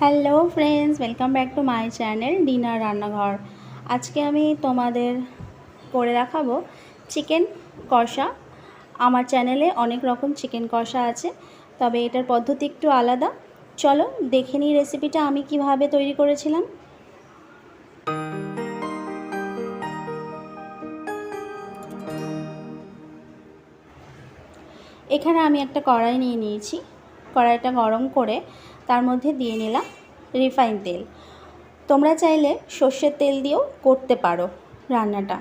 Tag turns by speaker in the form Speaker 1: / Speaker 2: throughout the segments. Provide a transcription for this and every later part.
Speaker 1: Hello friends, welcome back to my channel dinner রান্নাঘর। আজকে আমি তোমাদের করে দেখাবো চিকেন কষা। আমার চ্যানেলে অনেক রকম চিকেন কষা আছে, তবে এটার পদ্ধতি একটু আলাদা। চলো দেখে নিই রেসিপিটা আমি কিভাবে তৈরি করেছিলাম। এখানে আমি একটা কড়াই নিয়ে নিয়েছি। কড়াইটা গরম করে তার মধ্যে দিয়ে নিলাম রিফাইন তেল। তোমরা চাইলে সর্ষের তেল দিয়েও করতে পারো রান্নাটা।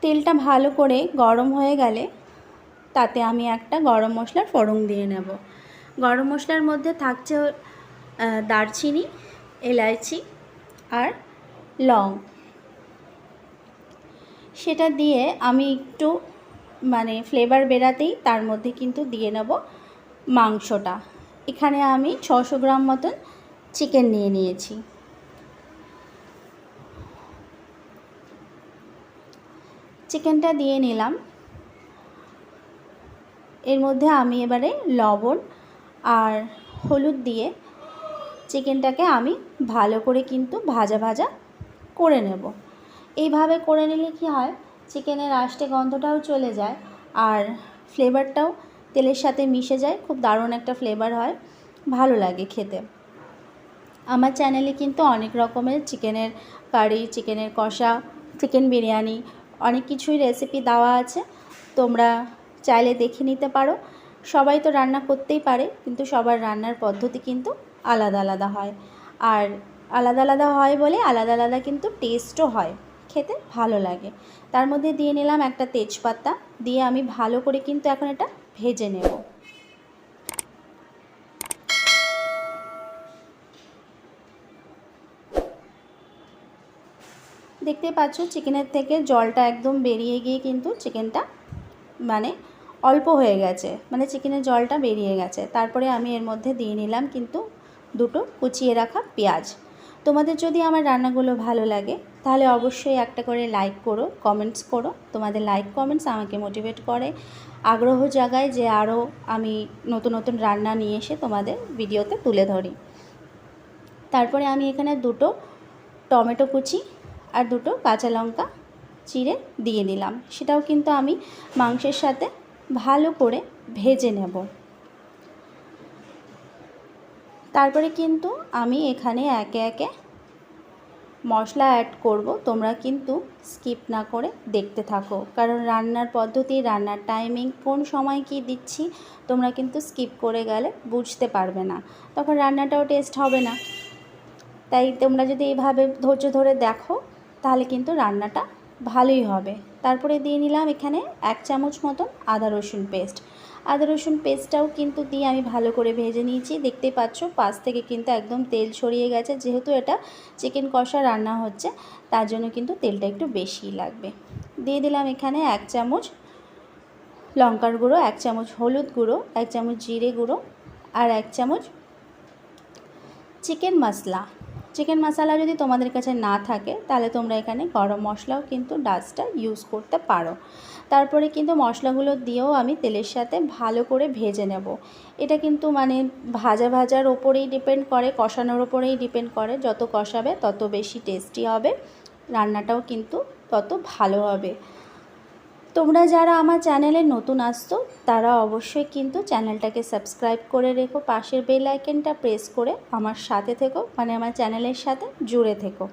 Speaker 1: তেলটা ভালো করে গরম হয়ে গেলে তাতে আমি একটা গরম মশলার ফোড়ন দিয়ে নেব। গরম মশলার মধ্যে থাকছে দারচিনি, এলাচি আর লং। সেটা দিয়ে আমি একটু ফ্লেভার বেরাতেই তার মধ্যে কিন্তু দিয়ে নেব মাংসটা। এখানে আমি 600 গ্রাম মতন চিকেন নিয়ে নিয়েছি। চিকেনটা দিয়ে নিলাম। এর মধ্যে আমি এবারে লবণ আর হলুদ দিয়ে চিকেনটাকে আমি ভালো করে কিন্তু ভাজা ভাজা করে নেব। এইভাবে করে নিলে কি হয়, চিকেনের আষ্টে গন্ধটাও চলে যায় আর ফ্লেভারটাও তেলের সাথে মিশে যায়। খুব দারুণ একটা ফ্লেভার হয়, ভালো লাগে খেতে। আমার চ্যানেলে কিন্তু অনেক রকমের চিকেনের কারি, চিকেনের কষা, চিকেন বিরিয়ানি অনেক কিছুই রেসিপি দেওয়া আছে, তোমরা চাইলে দেখে নিতে পারো। সবাই তো রান্না করতেই পারে, কিন্তু সবার রান্নার পদ্ধতি কিন্তু আলাদা আলাদা হয়, আর আলাদা আলাদা হয় বলে আলাদা আলাদা কিন্তু টেস্টও হয়, খেতে ভালো লাগে। তার মধ্যে দিয়ে নিলাম একটা তেজপাতা, দিয়ে আমি ভালো করে কিন্তু এখন এটা ভেজে নেব। দেখতে পাচ্ছ চিকেনের থেকে জলটা একদম বেরিয়ে গিয়ে কিন্তু চিকেনটা অল্প হয়ে গেছে, চিকেনের জলটা বেরিয়ে গেছে। তারপরে আমি এর মধ্যে দিয়ে নিলাম কিন্তু দুটো কুচিয়ে রাখা পেঁয়াজ। তোমাদের যদি আমার রান্নাগুলো ভালো লাগে তাহলে অবশ্যই একটা করে লাইক করো, কমেন্টস করো। তোমাদের লাইক কমেন্টস আমাকে মোটিভেট করে, আগ্রহ জাগায় যে আরও আমি নতুন নতুন রান্না নিয়ে এসে তোমাদের ভিডিওতে তুলে ধরি। তারপরে আমি এখানে দুটো টমেটো কুচি আর দুটো কাঁচা লঙ্কা চিড়ে দিয়ে দিলাম। সেটাও কিন্তু আমি মাংসের সাথে ভালো করে ভেজে নেব। তারপরে কিন্তু আমি এখানে একে একে মশলা অ্যাড করব। তোমরা কিন্তু স্কিপ না করে দেখতে থাকো, কারণ রান্নার পদ্ধতি, রান্নার টাইমিং, কোন সময় কি দিচ্ছি তোমরা কিন্তু স্কিপ করে গেলে বুঝতে পারবে না, তখন রান্নাটাও টেস্ট হবে না। তাই তোমরা যদি এইভাবে ধৈর্য ধরে দেখো তাহলে কিন্তু রান্নাটা ভালোই হবে। তারপরে দিয়ে নিলাম এখানে 1 চামচ মতন আদা রসুন পেস্ট। আদা রসুন পেস্টটাও কিন্তু দিয়ে আমি ভালো করে ভেজে নিয়েছি। দেখতেই পাচ্ছ পাশ থেকে কিন্তু একদম তেল ছড়িয়ে গেছে। যেহেতু এটা চিকেন কষা রান্না হচ্ছে তার জন্য কিন্তু তেলটা একটু বেশিই লাগবে। দিয়ে দিলাম এখানে 1 চামচ লঙ্কার গুঁড়ো, 1 চামচ হলুদ গুঁড়ো, 1 চামচ জিরে গুঁড়ো আর 1 চামচ চিকেন মশলা। চিকেন মশলা যদি তোমাদের কাছে না থাকে তাহলে তোমরা এখানে গরম মশলাও কিন্তু ডাস্টটা ইউজ করতে পারো। তারপরে কিন্তু মশলাগুলো দিয়েও আমি তেলের সাথে ভালো করে ভেজে নেব। এটা কিন্তু ভাজার ওপরেই ডিপেন্ড করে, কষানোর ওপরেই ডিপেন্ড করে। যত কষাবে তত বেশি টেস্টি হবে, রান্নাটাও কিন্তু তত ভালো হবে। তোমরা যারা আমার চ্যানেলে নতুন আসছো তারা অবশ্যই কিন্তু চ্যানেলটাকে সাবস্ক্রাইব করে রেখো, পাশের বেল আইকনটা প্রেস করে আমার সাথে থেকো, আমার চ্যানেলের সাথে জুড়ে থেকো।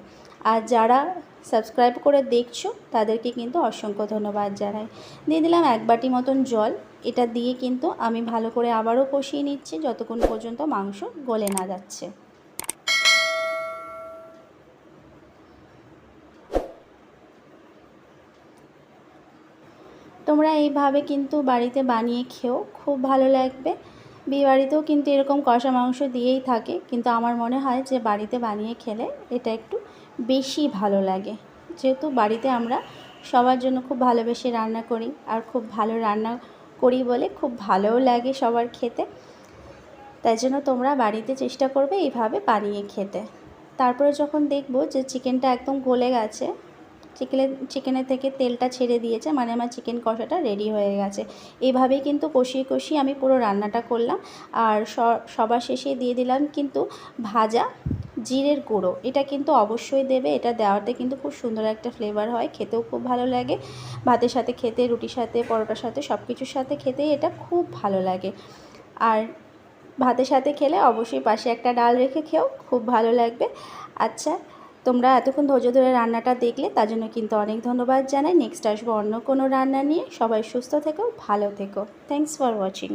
Speaker 1: আর যারা সাবস্ক্রাইব করে দেখছো তাদেরকে কিন্তু অসংখ্য ধন্যবাদ জানাই। দিয়ে দিলাম 1 বাটি মতন জল। এটা দিয়ে কিন্তু আমি ভালো করে আবারও কষিয়ে নিচ্ছি যতক্ষণ পর্যন্ত মাংস গলে না যাচ্ছে। তোমরা এইভাবে কিন্তু বাড়িতে বানিয়ে খেও, খুব ভালো লাগবে। বিয়েবাড়িতেও কিন্তু এরকম কষা মাংস দিয়েই থাকে, কিন্তু আমার মনে হয় যে বাড়িতে বানিয়ে খেলে এটা একটু বেশি ভালো লাগে। যেহেতু বাড়িতে আমরা সবার জন্য খুব ভালোবেসে রান্না করি, আর খুব ভালো রান্না করি বলে খুব ভালোও লাগে সবার খেতে। তাই জন্য তোমরা বাড়িতে চেষ্টা করবে এইভাবে বানিয়ে খেতে। তারপরে যখন দেখবো যে চিকেনটা একদম গলে গেছে, চিকেনের থেকে তেলটা ছেড়ে দিয়েছে, মানে আমার চিকেন কষাটা রেডি হয়ে গেছে। এইভাবেই কিন্তু কষিয়ে কষিয়ে আমি পুরো রান্নাটা করলাম। আর সবার শেষে দিয়ে দিলাম কিন্তু ভাজা জিরের গুঁড়ো। এটা কিন্তু অবশ্যই দেবে, এটা দেওয়াতে কিন্তু খুব সুন্দর একটা ফ্লেভার হয়, খেতেও খুব ভালো লাগে। ভাতের সাথে খেতে, রুটির সাথে, পরোটার সাথে, সব কিছুর সাথে খেতেই এটা খুব ভালো লাগে। আর ভাতের সাথে খেলে অবশ্যই পাশে একটা ডাল রেখে খেও, খুব ভালো লাগবে। আচ্ছা, তোমরা এতক্ষণ ধৈর্য ধরে রান্নাটা দেখলে তার জন্য কিন্তু অনেক ধন্যবাদ জানাই। নেক্সট আসবো অন্য কোনো রান্না নিয়ে। সবাই সুস্থ থেকো, ভালো থেকো। Thanks for watching.